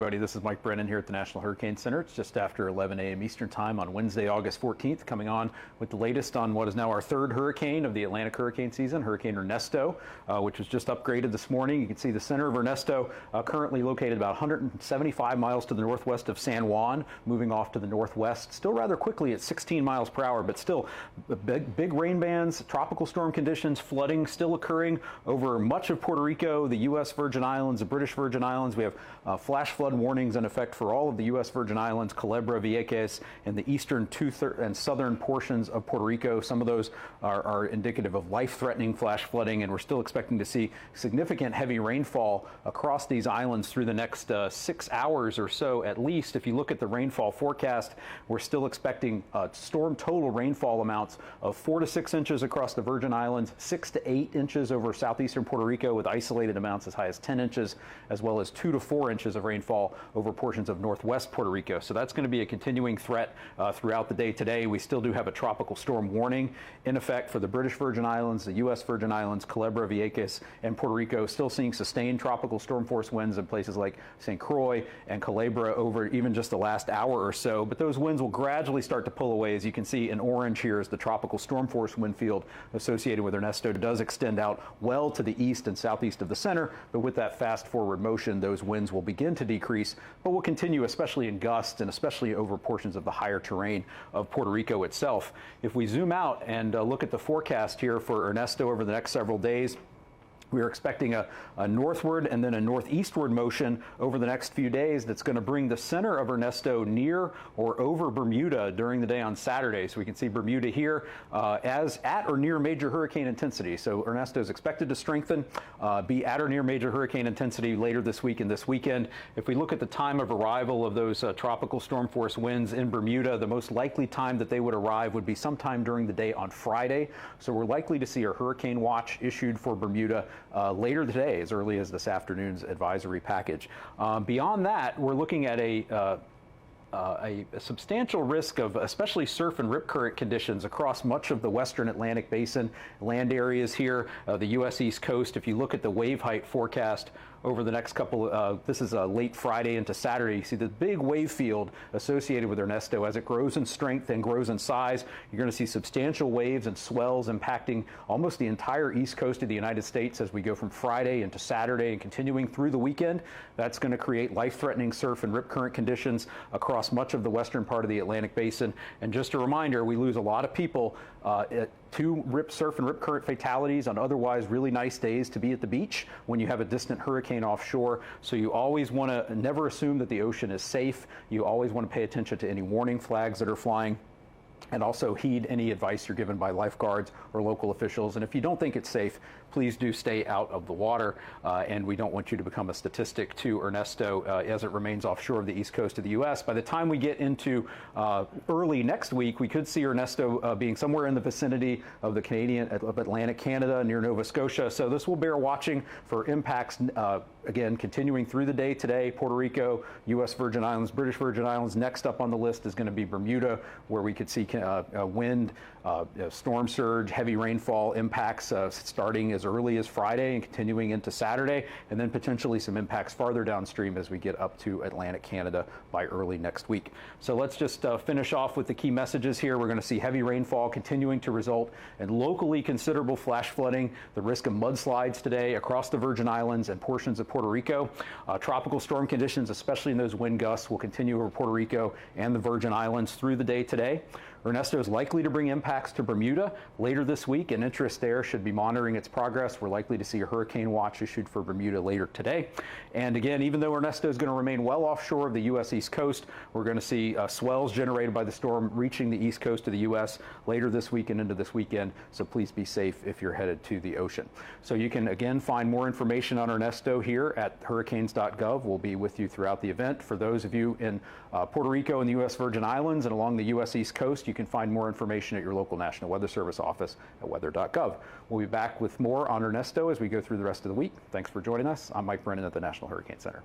This is Mike Brennan here at the National Hurricane Center. It's just after 11 a.m. Eastern Time on Wednesday, August 14th, coming on with the latest on what is now our third hurricane of the Atlantic hurricane season, Hurricane Ernesto, which was just upgraded this morning. You can see the center of Ernesto currently located about 175 miles to the northwest of San Juan, moving off to the northwest, still rather quickly at 16 miles per hour, but still big rain bands, tropical storm conditions, flooding still occurring over much of Puerto Rico, the U.S. Virgin Islands, the British Virgin Islands. We have flash flood warnings in effect for all of the U.S. Virgin Islands, Culebra, Vieques, and the eastern and southern portions of Puerto Rico. Some of those are indicative of life-threatening flash flooding, and we're still expecting to see significant heavy rainfall across these islands through the next 6 hours or so at least. If you look at the rainfall forecast, we're still expecting storm total rainfall amounts of 4 to 6 inches across the Virgin Islands, 6 to 8 inches over southeastern Puerto Rico, with isolated amounts as high as 10 inches, as well as 2 to 4 inches of rainfall over portions of northwest Puerto Rico. So that's going to be a continuing threat throughout the day today. We still do have a tropical storm warning in effect for the British Virgin Islands, the U.S. Virgin Islands, Culebra, Vieques, and Puerto Rico. Still seeing sustained tropical storm force winds in places like St. Croix and Culebra over even just the last hour or so. But those winds will gradually start to pull away. As you can see in orange here is the tropical storm force wind field associated with Ernesto. It does extend out well to the east and southeast of the center, but with that fast forward motion, those winds will begin to decrease, but will continue, especially in gusts and especially over portions of the higher terrain of Puerto Rico itself. If we zoom out and look at the forecast here for Ernesto over the next several days, we are expecting a northward and then a northeastward motion over the next few days that's going to bring the center of Ernesto near or over Bermuda during the day on Saturday. So we can see Bermuda here as at or near major hurricane intensity. So Ernesto is expected to strengthen, be at or near major hurricane intensity later this week and this weekend. If we look at the time of arrival of those tropical storm force winds in Bermuda, the most likely time that they would arrive would be sometime during the day on Friday. So we're likely to see a hurricane watch issued for Bermuda later today, as early as this afternoon's advisory package. Beyond that, we're looking at a substantial risk of especially surf and rip current conditions across much of the western Atlantic basin, land areas here, the U.S. East Coast. If you look at the wave height forecast over the next couple, this is late Friday into Saturday, you see the big wave field associated with Ernesto. As it grows in strength and grows in size, you're going to see substantial waves and swells impacting almost the entire east coast of the United States as we go from Friday into Saturday and continuing through the weekend. That's going to create life-threatening surf and rip current conditions across much of the western part of the Atlantic basin. And just a reminder, we lose a lot of people to surf and rip current fatalities on otherwise really nice days to be at the beach when you have a distant hurricane offshore. So you always want to never assume that the ocean is safe. You always want to pay attention to any warning flags that are flying, and also heed any advice you're given by lifeguards or local officials. And if you don't think it's safe, please do stay out of the water. And we don't want you to become a statistic to Ernesto as it remains offshore of the east coast of the U.S. By the time we get into early next week, we could see Ernesto being somewhere in the vicinity of the of Atlantic Canada near Nova Scotia. So this will bear watching for impacts, again, continuing through the day today. Puerto Rico, U.S. Virgin Islands, British Virgin Islands. Next up on the list is going to be Bermuda, where we could see wind, storm surge, heavy rainfall impacts starting as early as Friday and continuing into Saturday, and then potentially some impacts farther downstream as we get up to Atlantic Canada by early next week. So let's just finish off with the key messages here. We're going to see heavy rainfall continuing to result in locally considerable flash flooding, the risk of mudslides today across the Virgin Islands and portions of Puerto Rico. Tropical storm conditions, especially in those wind gusts, will continue over Puerto Rico and the Virgin Islands through the day today. Ernesto is likely to bring impacts to Bermuda later this week, and interest there should be monitoring its progress. We're likely to see a hurricane watch issued for Bermuda later today. And again, even though Ernesto is going to remain well offshore of the U.S. East Coast, we're going to see swells generated by the storm reaching the east coast of the U.S. later this week and into this weekend. So please be safe if you're headed to the ocean. So you can again find more information on Ernesto here at hurricanes.gov. We'll be with you throughout the event. For those of you in Puerto Rico and the U.S. Virgin Islands and along the U.S. East Coast, you can find more information at your local National Weather Service office at weather.gov. We'll be back with more on Ernesto as we go through the rest of the week. Thanks for joining us. I'm Mike Brennan at the National Hurricane Center.